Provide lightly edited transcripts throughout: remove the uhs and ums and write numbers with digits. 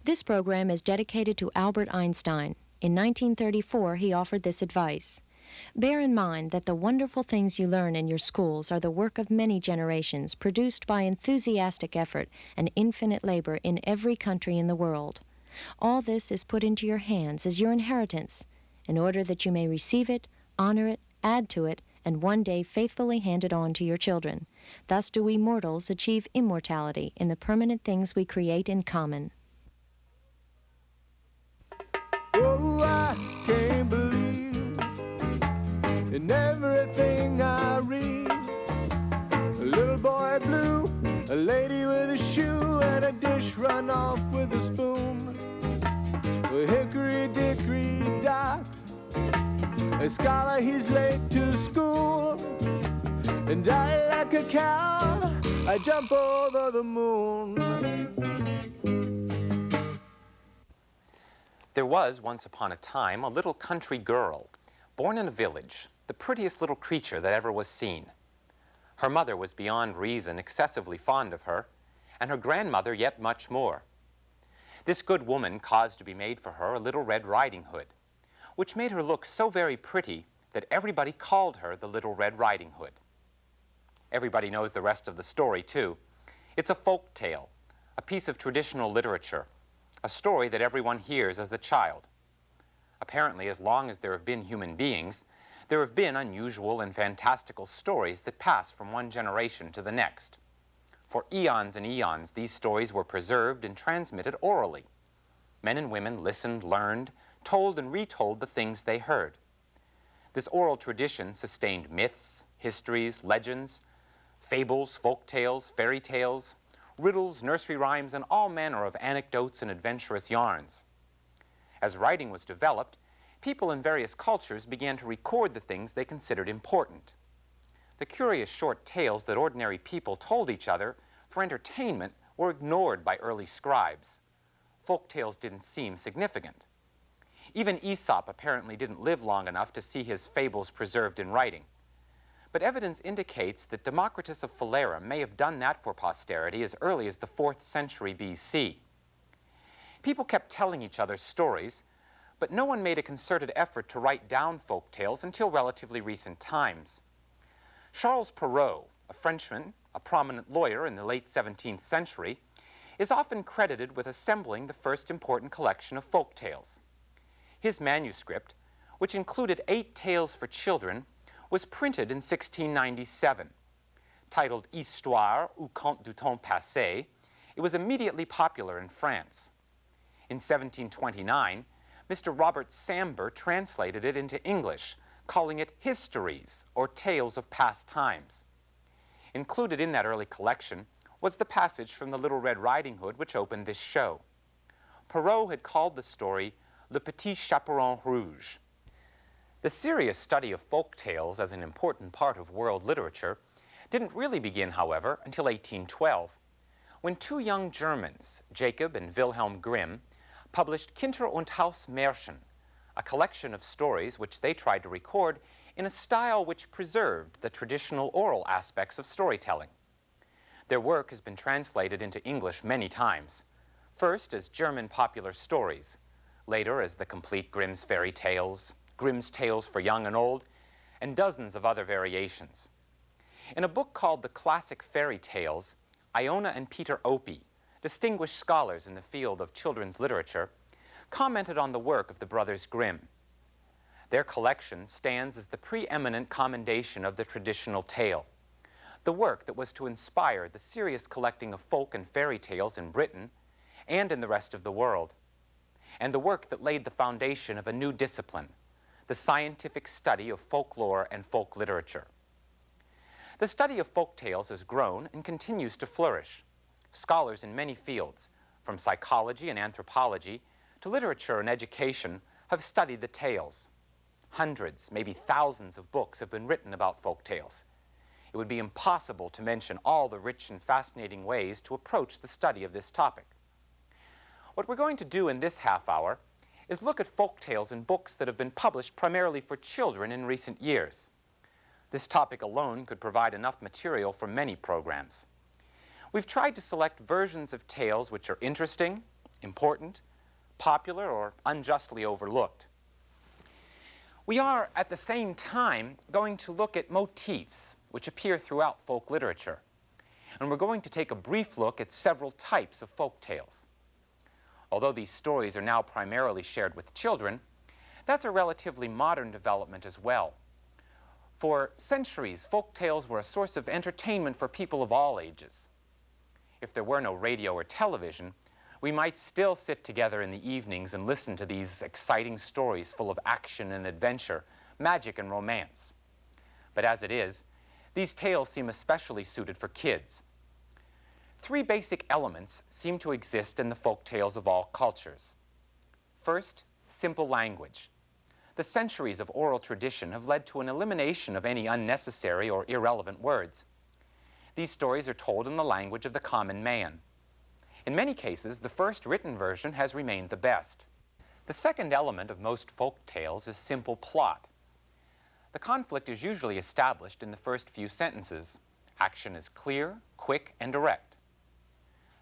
This program is dedicated to Albert Einstein. In 1934, he offered this advice. Bear in mind that the wonderful things you learn in your schools are the work of many generations, produced by enthusiastic effort and infinite labor in every country in the world. All this is put into your hands as your inheritance, in order that you may receive it, honor it, add to it, and one day faithfully hand it on to your children. Thus do we mortals achieve immortality in the permanent things we create in common. Oh, I can't believe in everything I read. A little boy blue, a lady with a shoe, and a dish run off with a spoon. A hickory dickory dock, a scholar, he's late to school. And I, like a cow, I jump over the moon. There was, once upon a time, a little country girl, born in a village, the prettiest little creature that ever was seen. Her mother was beyond reason excessively fond of her, and her grandmother yet much more. This good woman caused to be made for her a little Red Riding Hood, which made her look so very pretty that everybody called her the Little Red Riding Hood. Everybody knows the rest of the story, too. It's a folk tale, a piece of traditional literature, a story that everyone hears as a child. Apparently, as long as there have been human beings, there have been unusual and fantastical stories that pass from one generation to the next. For eons and eons, these stories were preserved and transmitted orally. Men and women listened, learned, told and retold the things they heard. This oral tradition sustained myths, histories, legends, fables, folk tales, fairy tales, riddles, nursery rhymes, and all manner of anecdotes and adventurous yarns. As writing was developed, people in various cultures began to record the things they considered important. The curious short tales that ordinary people told each other for entertainment were ignored by early scribes. Folk tales didn't seem significant. Even Aesop apparently didn't live long enough to see his fables preserved in writing. But evidence indicates that Democritus of Phalerum may have done that for posterity as early as the 4th century BC. People kept telling each other stories, but no one made a concerted effort to write down folk tales until relatively recent times. Charles Perrault, a Frenchman, a prominent lawyer in the late 17th century, is often credited with assembling the first important collection of folk tales. His manuscript, which included 8 tales for children, was printed in 1697. Titled Histoire ou Contes du temps passé, it was immediately popular in France. In 1729, Mr. Robert Samber translated it into English, calling it Histories, or Tales of Past Times. Included in that early collection was the passage from the Little Red Riding Hood which opened this show. Perrault had called the story Le Petit Chaperon Rouge. The serious study of folk tales as an important part of world literature didn't really begin, however, until 1812, when 2 young Germans, Jacob and Wilhelm Grimm, published Kinder- und Hausmärchen, a collection of stories which they tried to record in a style which preserved the traditional oral aspects of storytelling. Their work has been translated into English many times, first as German popular stories, later as the complete Grimm's Fairy Tales, Grimm's Tales for Young and Old, and dozens of other variations. In a book called The Classic Fairy Tales, Iona and Peter Opie, distinguished scholars in the field of children's literature, commented on the work of the brothers Grimm. Their collection stands as the preeminent commendation of the traditional tale, the work that was to inspire the serious collecting of folk and fairy tales in Britain and in the rest of the world, and the work that laid the foundation of a new discipline, the scientific study of folklore and folk literature. The study of folk tales has grown and continues to flourish. Scholars in many fields, from psychology and anthropology to literature and education, have studied the tales. Hundreds, maybe thousands of books have been written about folk tales. It would be impossible to mention all the rich and fascinating ways to approach the study of this topic. What we're going to do in this half hour is look at folk tales in books that have been published primarily for children in recent years. This topic alone could provide enough material for many programs. We've tried to select versions of tales which are interesting, important, popular, or unjustly overlooked. We are, at the same time, going to look at motifs which appear throughout folk literature. And we're going to take a brief look at several types of folk tales. Although these stories are now primarily shared with children, that's a relatively modern development as well. For centuries, folk tales were a source of entertainment for people of all ages. If there were no radio or television, we might still sit together in the evenings and listen to these exciting stories full of action and adventure, magic and romance. But as it is, these tales seem especially suited for kids. Three basic elements seem to exist in the folk tales of all cultures. First, simple language. The centuries of oral tradition have led to an elimination of any unnecessary or irrelevant words. These stories are told in the language of the common man. In many cases, the first written version has remained the best. The second element of most folk tales is simple plot. The conflict is usually established in the first few sentences. Action is clear, quick, and direct.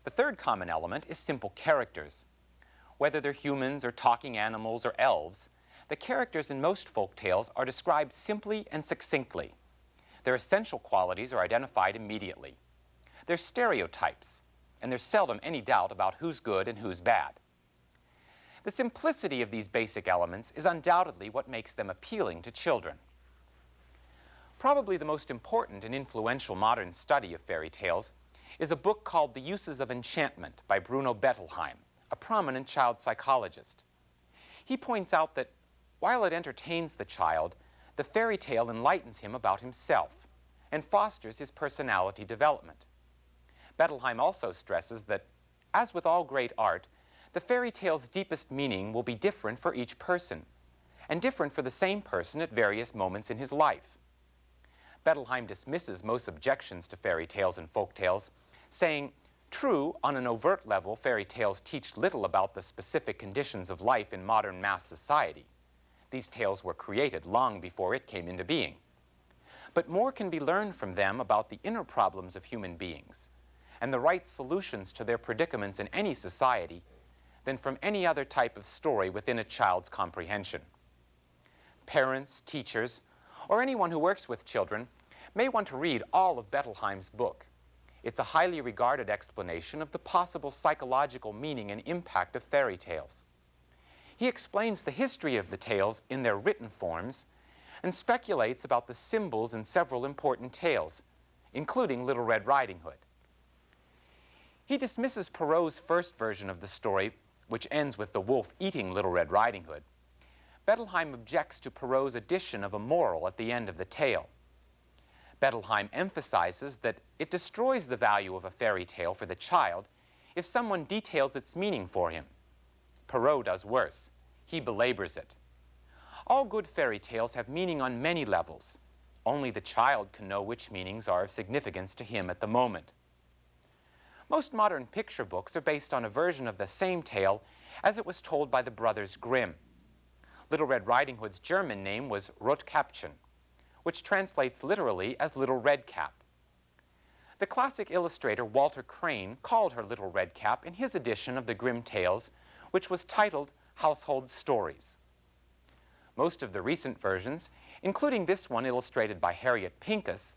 The third common element is simple characters. Whether they're humans or talking animals or elves, the characters in most folk tales are described simply and succinctly. Their essential qualities are identified immediately. They're stereotypes, and there's seldom any doubt about who's good and who's bad. The simplicity of these basic elements is undoubtedly what makes them appealing to children. Probably the most important and influential modern study of fairy tales is a book called The Uses of Enchantment by Bruno Bettelheim, a prominent child psychologist. He points out that while it entertains the child, the fairy tale enlightens him about himself and fosters his personality development. Bettelheim also stresses that, as with all great art, the fairy tale's deepest meaning will be different for each person, and different for the same person at various moments in his life. Bettelheim dismisses most objections to fairy tales and folk tales, saying, true, on an overt level, fairy tales teach little about the specific conditions of life in modern mass society. These tales were created long before it came into being. But more can be learned from them about the inner problems of human beings and the right solutions to their predicaments in any society than from any other type of story within a child's comprehension. Parents, teachers, or anyone who works with children may want to read all of Bettelheim's book. It's a highly regarded explanation of the possible psychological meaning and impact of fairy tales. He explains the history of the tales in their written forms and speculates about the symbols in several important tales, including Little Red Riding Hood. He dismisses Perrault's first version of the story, which ends with the wolf eating Little Red Riding Hood. Bettelheim objects to Perrault's addition of a moral at the end of the tale. Bettelheim emphasizes that it destroys the value of a fairy tale for the child if someone details its meaning for him. Perrault does worse. He belabors it. All good fairy tales have meaning on many levels. Only the child can know which meanings are of significance to him at the moment. Most modern picture books are based on a version of the same tale as it was told by the brothers Grimm. Little Red Riding Hood's German name was Rotkäppchen, which translates literally as Little Red Cap. The classic illustrator Walter Crane called her Little Red Cap in his edition of the Grimm Tales, which was titled Household Stories. Most of the recent versions, including this one illustrated by Harriet Pincus,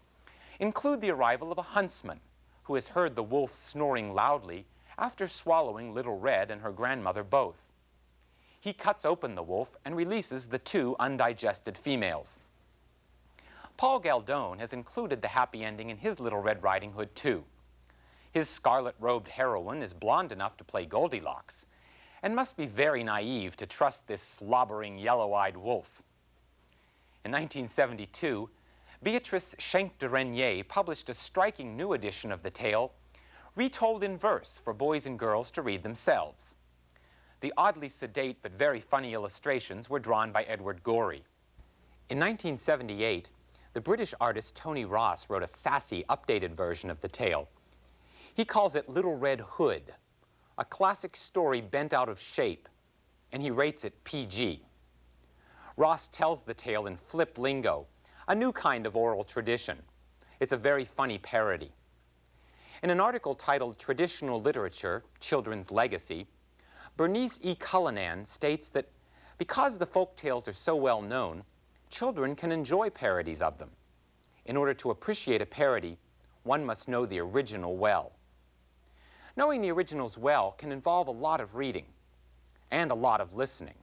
include the arrival of a huntsman who has heard the wolf snoring loudly after swallowing Little Red and her grandmother both. He cuts open the wolf and releases the two undigested females. Paul Galdone has included the happy ending in his Little Red Riding Hood too. His scarlet-robed heroine is blonde enough to play Goldilocks and must be very naive to trust this slobbering, yellow-eyed wolf. In 1972, Beatrice Schenck de Renier published a striking new edition of the tale, retold in verse for boys and girls to read themselves. The oddly sedate but very funny illustrations were drawn by Edward Gorey. In 1978, the British artist Tony Ross wrote a sassy, updated version of the tale. He calls it Little Red Hood, a classic story bent out of shape, and he rates it PG. Ross tells the tale in flip lingo, a new kind of oral tradition. It's a very funny parody. In an article titled Traditional Literature, Children's Legacy, Bernice E. Cullinan states that because the folk tales are so well known, children can enjoy parodies of them. In order to appreciate a parody, one must know the original well. Knowing the originals well can involve a lot of reading and a lot of listening.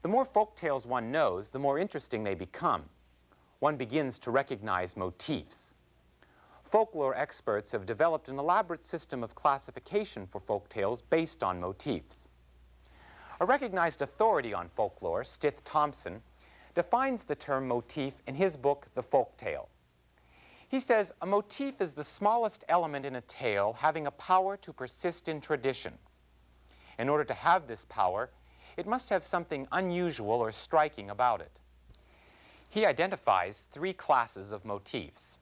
The more folk tales one knows, the more interesting they become. One begins to recognize motifs. Folklore experts have developed an elaborate system of classification for folk tales based on motifs. A recognized authority on folklore, Stith Thompson, defines the term motif in his book, The Folk Tale. He says, a motif is the smallest element in a tale having a power to persist in tradition. In order to have this power, it must have something unusual or striking about it. He identifies three classes of motifs.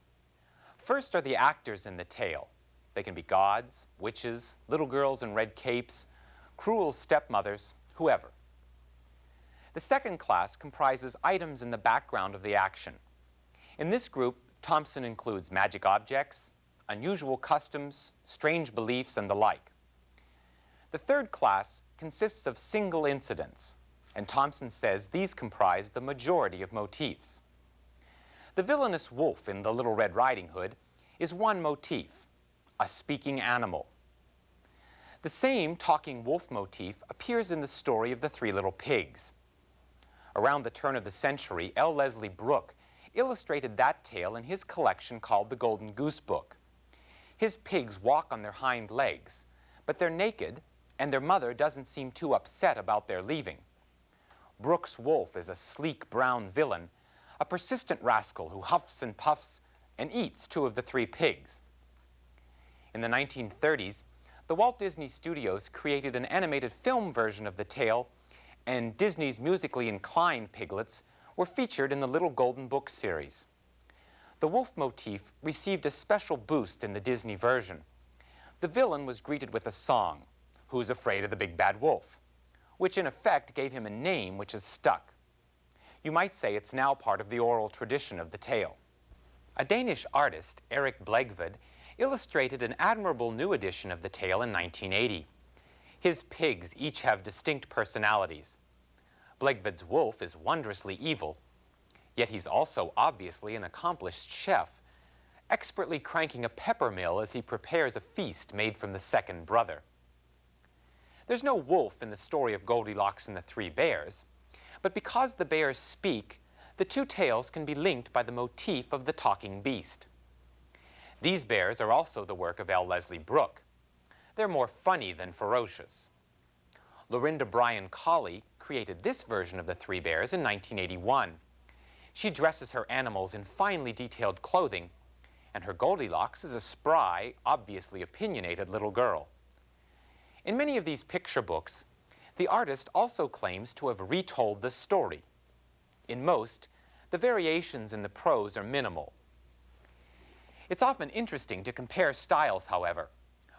First are the actors in the tale. They can be gods, witches, little girls in red capes, cruel stepmothers, whoever. The second class comprises items in the background of the action. In this group, Thompson includes magic objects, unusual customs, strange beliefs, and the like. The third class consists of single incidents, and Thompson says these comprise the majority of motifs. The villainous wolf in The Little Red Riding Hood is one motif, a speaking animal. The same talking wolf motif appears in the story of the Three Little Pigs. Around the turn of the century, L. Leslie Brooke illustrated that tale in his collection called The Golden Goose Book. His pigs walk on their hind legs, but they're naked, and their mother doesn't seem too upset about their leaving. Brooke's wolf is a sleek brown villain, a persistent rascal who huffs and puffs and eats two of the three pigs. In the 1930s, the Walt Disney Studios created an animated film version of the tale, and Disney's musically inclined piglets were featured in the Little Golden Book series. The wolf motif received a special boost in the Disney version. The villain was greeted with a song, Who's Afraid of the Big Bad Wolf, which in effect gave him a name which has stuck. You might say it's now part of the oral tradition of the tale. A Danish artist, Erik Blegvad, illustrated an admirable new edition of the tale in 1980. His pigs each have distinct personalities. Blegvad's wolf is wondrously evil, yet he's also obviously an accomplished chef, expertly cranking a pepper mill as he prepares a feast made from the second brother. There's no wolf in the story of Goldilocks and the Three Bears, but because the bears speak, the two tales can be linked by the motif of the talking beast. These bears are also the work of L. Leslie Brooke. They're more funny than ferocious. Lorinda Bryan Colley created this version of the Three Bears in 1981. She dresses her animals in finely detailed clothing, and her Goldilocks is a spry, obviously opinionated little girl. In many of these picture books, the artist also claims to have retold the story. In most, the variations in the prose are minimal. It's often interesting to compare styles, however,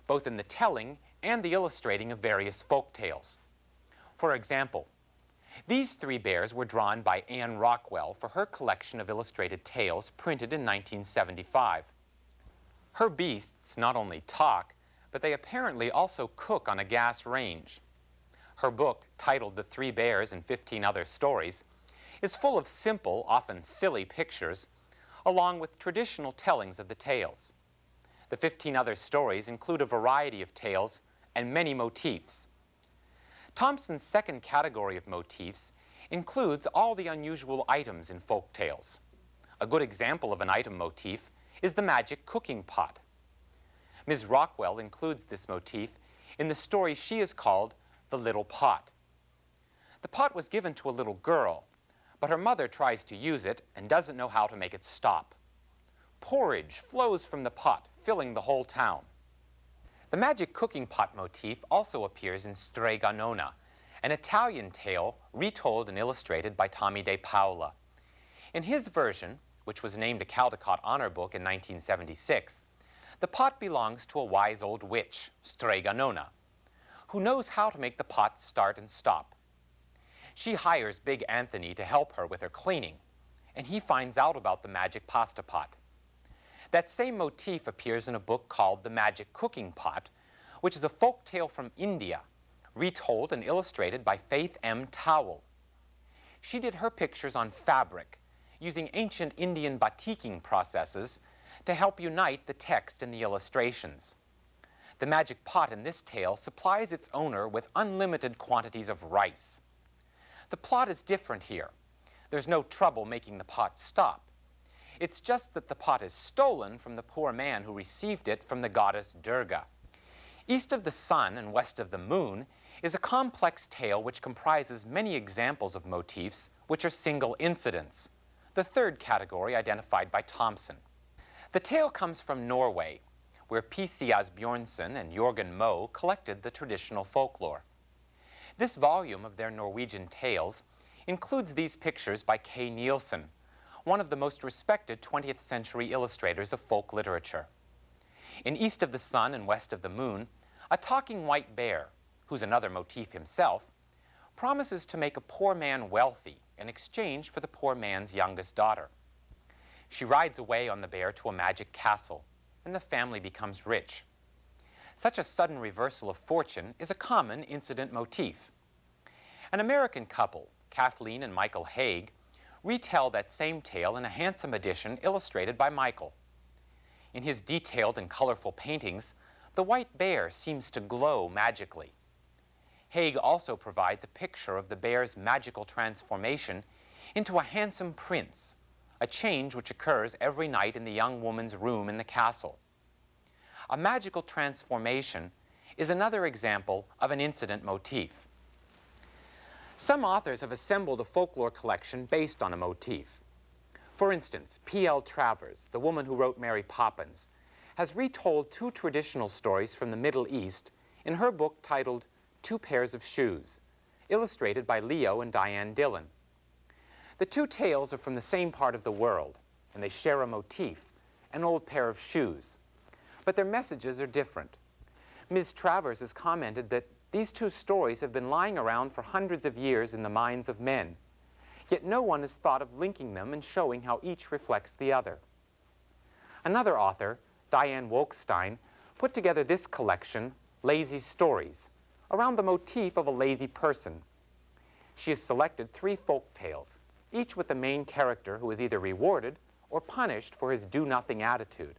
both in the telling and the illustrating of various folk tales. For example, these three bears were drawn by Anne Rockwell for her collection of illustrated tales printed in 1975. Her beasts not only talk, but they apparently also cook on a gas range. Her book, titled The Three Bears and 15 Other Stories, is full of simple, often silly pictures, along with traditional tellings of the tales. The 15 Other Stories include a variety of tales and many motifs. Thompson's second category of motifs includes all the unusual items in folk tales. A good example of an item motif is the magic cooking pot. Ms. Rockwell includes this motif in the story she has called The Little Pot. The pot was given to a little girl, but her mother tries to use it and doesn't know how to make it stop. Porridge flows from the pot, filling the whole town. The magic cooking pot motif also appears in Strega Nona, an Italian tale retold and illustrated by Tommy De Paola. In his version, which was named a Caldecott Honor Book in 1976, the pot belongs to a wise old witch, Strega Nona, who knows how to make the pot start and stop. She hires Big Anthony to help her with her cleaning, and he finds out about the magic pasta pot. That same motif appears in a book called The Magic Cooking Pot, which is a folk tale from India, retold and illustrated by Faith M. Towell. She did her pictures on fabric, using ancient Indian batiking processes to help unite the text and the illustrations. The magic pot in this tale supplies its owner with unlimited quantities of rice. The plot is different here. There's no trouble making the pot stop. It's just that the pot is stolen from the poor man who received it from the goddess Durga. East of the Sun and West of the Moon is a complex tale which comprises many examples of motifs which are single incidents, the third category identified by Thompson. The tale comes from Norway, where P.C. Asbjornsen and Jorgen Moe collected the traditional folklore. This volume of their Norwegian tales includes these pictures by K. Nielsen, one of the most respected 20th century illustrators of folk literature. In East of the Sun and West of the Moon, a talking white bear, who's another motif himself, promises to make a poor man wealthy in exchange for the poor man's youngest daughter. She rides away on the bear to a magic castle, and the family becomes rich. Such a sudden reversal of fortune is a common incident motif. An American couple, Kathleen and Michael Haig, retell that same tale in a handsome edition illustrated by Michael. In his detailed and colorful paintings, the white bear seems to glow magically. Haig also provides a picture of the bear's magical transformation into a handsome prince, a change which occurs every night in the young woman's room in the castle. A magical transformation is another example of an incident motif. Some authors have assembled a folklore collection based on a motif. For instance, P.L. Travers, the woman who wrote Mary Poppins, has retold two traditional stories from the Middle East in her book titled Two Pairs of Shoes, illustrated by Leo and Diane Dillon. The two tales are from the same part of the world, and they share a motif, an old pair of shoes. But their messages are different. Ms. Travers has commented that these two stories have been lying around for hundreds of years in the minds of men, yet no one has thought of linking them and showing how each reflects the other. Another author, Diane Wolkstein, put together this collection, Lazy Stories, around the motif of a lazy person. She has selected 3 folk tales, each with a main character who is either rewarded or punished for his do-nothing attitude.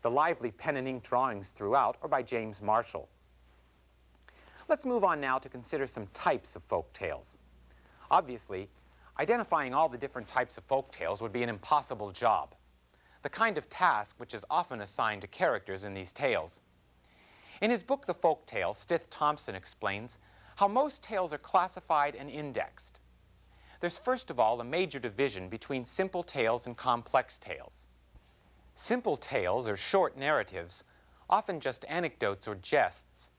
The lively pen and ink drawings throughout are by James Marshall. Let's move on now to consider some types of folk tales. Obviously, identifying all the different types of folk tales would be an impossible job, the kind of task which is often assigned to characters in these tales. In his book, The Folk Tale, Stith Thompson explains how most tales are classified and indexed. There's first of all a major division between simple tales and complex tales. Simple tales, or short narratives, often just anecdotes or jests,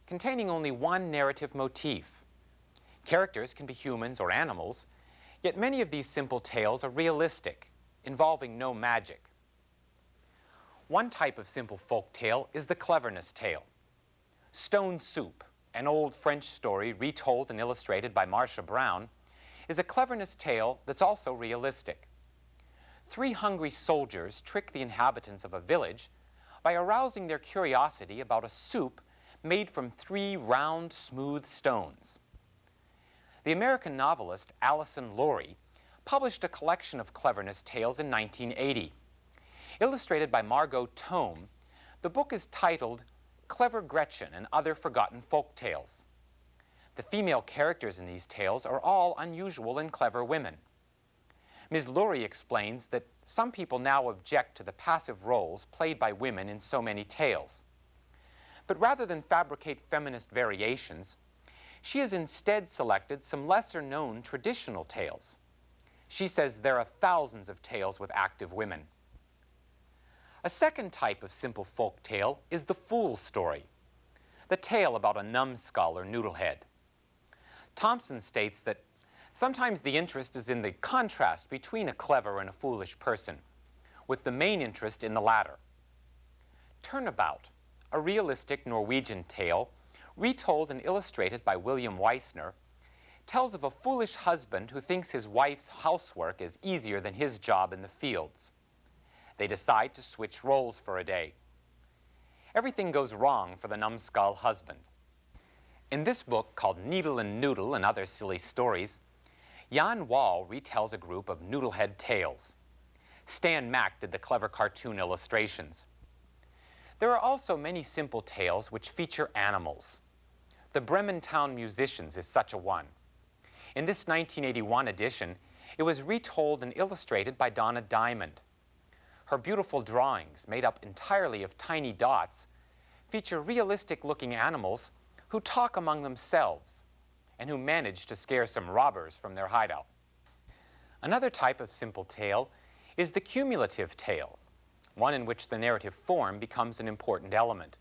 containing only one narrative motif. Characters can be humans or animals, yet many of these simple tales are realistic, involving no magic. One type of simple folk tale is the cleverness tale. Stone Soup, an old French story retold and illustrated by Marcia Brown, is a cleverness tale that's also realistic. 3 hungry soldiers trick the inhabitants of a village by arousing their curiosity about a soup made from 3 round, smooth stones. The American novelist Alison Laurie published a collection of cleverness tales in 1980. Illustrated by Margot Tome, the book is titled Clever Gretchen and Other Forgotten Folk Tales. The female characters in these tales are all unusual and clever women. Ms. Laurie explains that some people now object to the passive roles played by women in so many tales. But rather than fabricate feminist variations, she has instead selected some lesser-known traditional tales. She says there are thousands of tales with active women. A second type of simple folk tale is the fool story, the tale about a numbskull or noodlehead. Thompson states that sometimes the interest is in the contrast between a clever and a foolish person, with the main interest in the latter. Turnabout, a realistic Norwegian tale, retold and illustrated by William Weissner, tells of a foolish husband who thinks his wife's housework is easier than his job in the fields. They decide to switch roles for a day. Everything goes wrong for the numbskull husband. In this book called Needle and Noodle and Other Silly Stories, Jan Wall retells a group of noodlehead tales. Stan Mack did the clever cartoon illustrations. There are also many simple tales which feature animals. The Bremen Town Musicians is such a one. In this 1981 edition, it was retold and illustrated by Donna Diamond. Her beautiful drawings, made up entirely of tiny dots, feature realistic-looking animals who talk among themselves and who manage to scare some robbers from their hideout. Another type of simple tale is the cumulative tale, one in which the narrative form becomes an important element.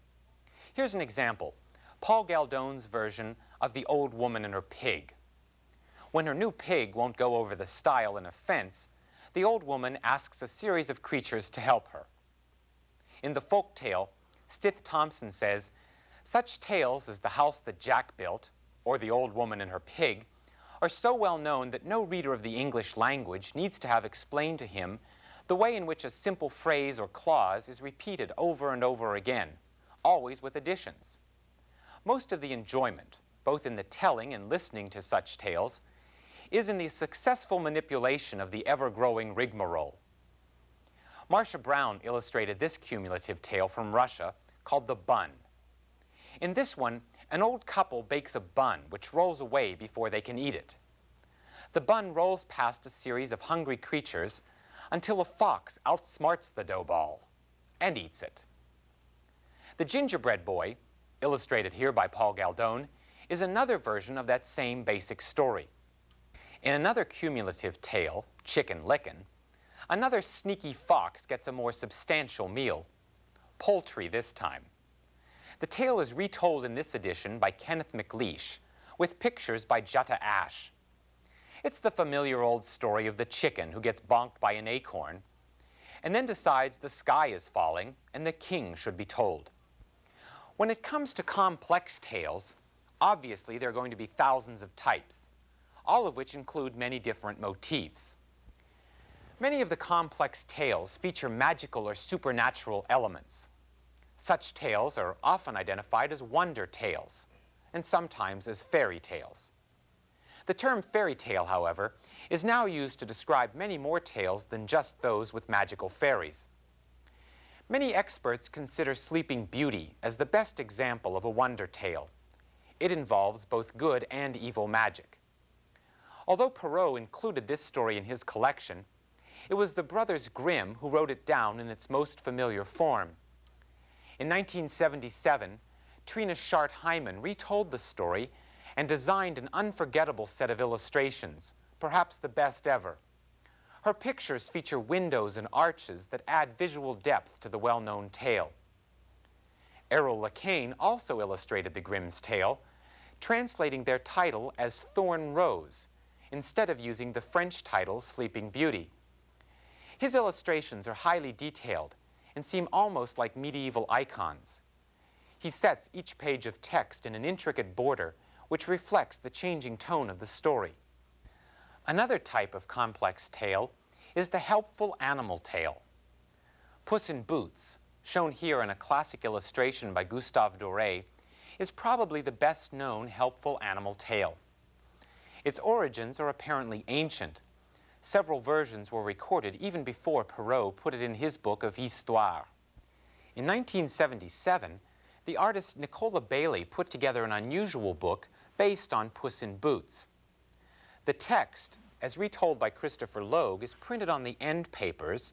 Here's an example, Paul Galdon's version of The Old Woman and Her Pig. When her new pig won't go over the stile in a fence, the old woman asks a series of creatures to help her. In the folk tale, Stith Thompson says, "Such tales as The House That Jack Built, or The Old Woman and Her Pig, are so well known that no reader of the English language needs to have explained to him the way in which a simple phrase or clause is repeated over and over again, always with additions. Most of the enjoyment, both in the telling and listening to such tales, is in the successful manipulation of the ever-growing rigmarole." Marcia Brown illustrated this cumulative tale from Russia called The Bun. In this one, an old couple bakes a bun which rolls away before they can eat it. The bun rolls past a series of hungry creatures until a fox outsmarts the dough ball and eats it. The Gingerbread Boy, illustrated here by Paul Galdon, is another version of that same basic story. In another cumulative tale, Chicken Lickin', another sneaky fox gets a more substantial meal, poultry this time. The tale is retold in this edition by Kenneth McLeish, with pictures by Jutta Ash. It's the familiar old story of the chicken who gets bonked by an acorn, and then decides the sky is falling and the king should be told. When it comes to complex tales, obviously there are going to be thousands of types, all of which include many different motifs. Many of the complex tales feature magical or supernatural elements. Such tales are often identified as wonder tales, and sometimes as fairy tales. The term fairy tale, however, is now used to describe many more tales than just those with magical fairies. Many experts consider Sleeping Beauty as the best example of a wonder tale. It involves both good and evil magic. Although Perrault included this story in his collection, it was the brothers Grimm who wrote it down in its most familiar form. In 1977, Trina Schart Hyman retold the story and designed an unforgettable set of illustrations, perhaps the best ever. Her pictures feature windows and arches that add visual depth to the well-known tale. Errol Lacane also illustrated the Grimm's tale, translating their title as Thorn Rose, instead of using the French title Sleeping Beauty. His illustrations are highly detailed and seem almost like medieval icons. He sets each page of text in an intricate border which reflects the changing tone of the story. Another type of complex tale is the helpful animal tale. Puss in Boots, shown here in a classic illustration by Gustave Doré, is probably the best known helpful animal tale. Its origins are apparently ancient. Several versions were recorded even before Perrault put it in his book of Histoire. In 1977, the artist Nicola Bailey put together an unusual book based on Puss in Boots. The text, as retold by Christopher Logue, is printed on the end papers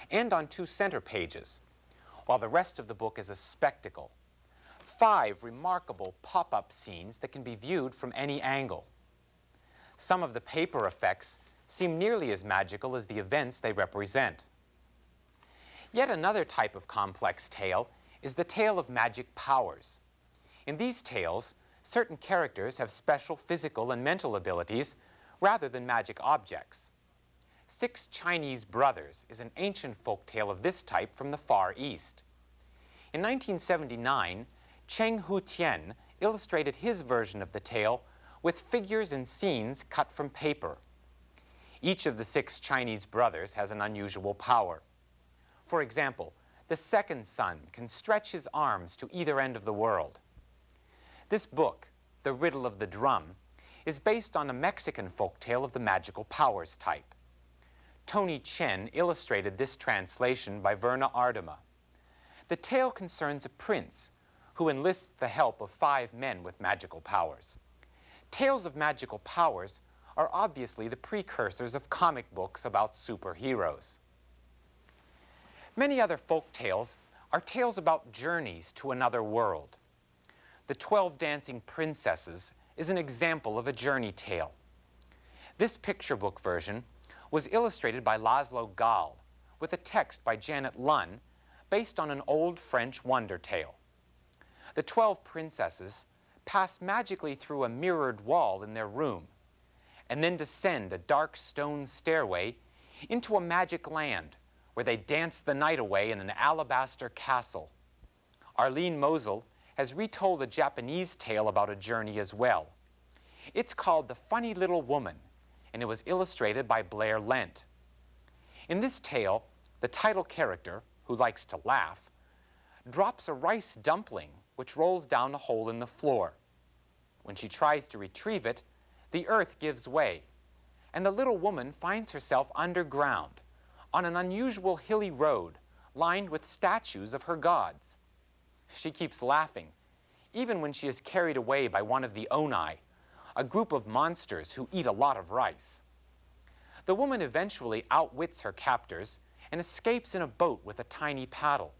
and on 2 center pages, while the rest of the book is a spectacle. 5 remarkable pop-up scenes that can be viewed from any angle. Some of the paper effects seem nearly as magical as the events they represent. Yet another type of complex tale is the tale of magic powers. In these tales, certain characters have special physical and mental abilities rather than magic objects. Six Chinese Brothers is an ancient folk tale of this type from the Far East. In 1979, Cheng Hu Tien illustrated his version of the tale with figures and scenes cut from paper. Each of the 6 Chinese brothers has an unusual power. For example, the second son can stretch his arms to either end of the world. This book, The Riddle of the Drum, is based on a Mexican folktale of the magical powers type. Tony Chen illustrated this translation by Verna Ardema. The tale concerns a prince who enlists the help of 5 men with magical powers. Tales of magical powers are obviously the precursors of comic books about superheroes. Many other folk tales are tales about journeys to another world. The 12 Dancing Princesses is an example of a journey tale. This picture book version was illustrated by Laszlo Gall with a text by Janet Lunn based on an old French wonder tale. The 12 princesses pass magically through a mirrored wall in their room and then descend a dark stone stairway into a magic land where they dance the night away in an alabaster castle. Arlene Mosel has retold a Japanese tale about a journey as well. It's called The Funny Little Woman, and it was illustrated by Blair Lent. In this tale, the title character, who likes to laugh, drops a rice dumpling which rolls down a hole in the floor. When she tries to retrieve it, the earth gives way, and the little woman finds herself underground on an unusual hilly road lined with statues of her gods. She keeps laughing, even when she is carried away by one of the Onai, a group of monsters who eat a lot of rice. The woman eventually outwits her captors and escapes in a boat with a tiny paddle.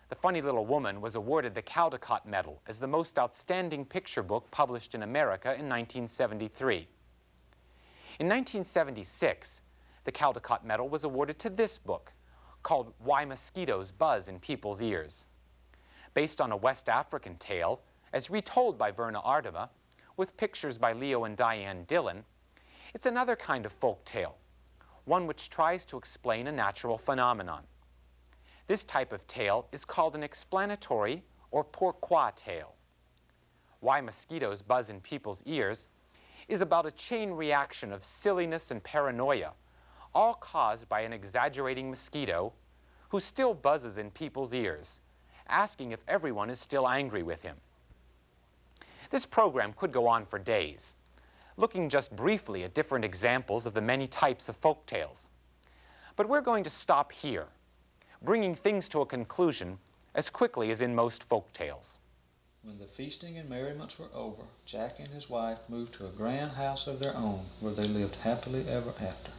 The Funny Little Woman was awarded the Caldecott Medal as the most outstanding picture book published in America in 1973. In 1976, the Caldecott Medal was awarded to this book, called Why Mosquitoes Buzz in People's Ears. Based on a West African tale, as retold by Verna Ardema, with pictures by Leo and Diane Dillon, it's another kind of folk tale, one which tries to explain a natural phenomenon. This type of tale is called an explanatory or pourquoi tale. Why Mosquitoes Buzz in People's Ears is about a chain reaction of silliness and paranoia, all caused by an exaggerating mosquito who still buzzes in people's ears, asking if everyone is still angry with him. This program could go on for days, looking just briefly at different examples of the many types of folk tales. But we're going to stop here, bringing things to a conclusion as quickly as in most folk tales. When the feasting and merriments were over, Jack and his wife moved to a grand house of their own, where they lived happily ever after.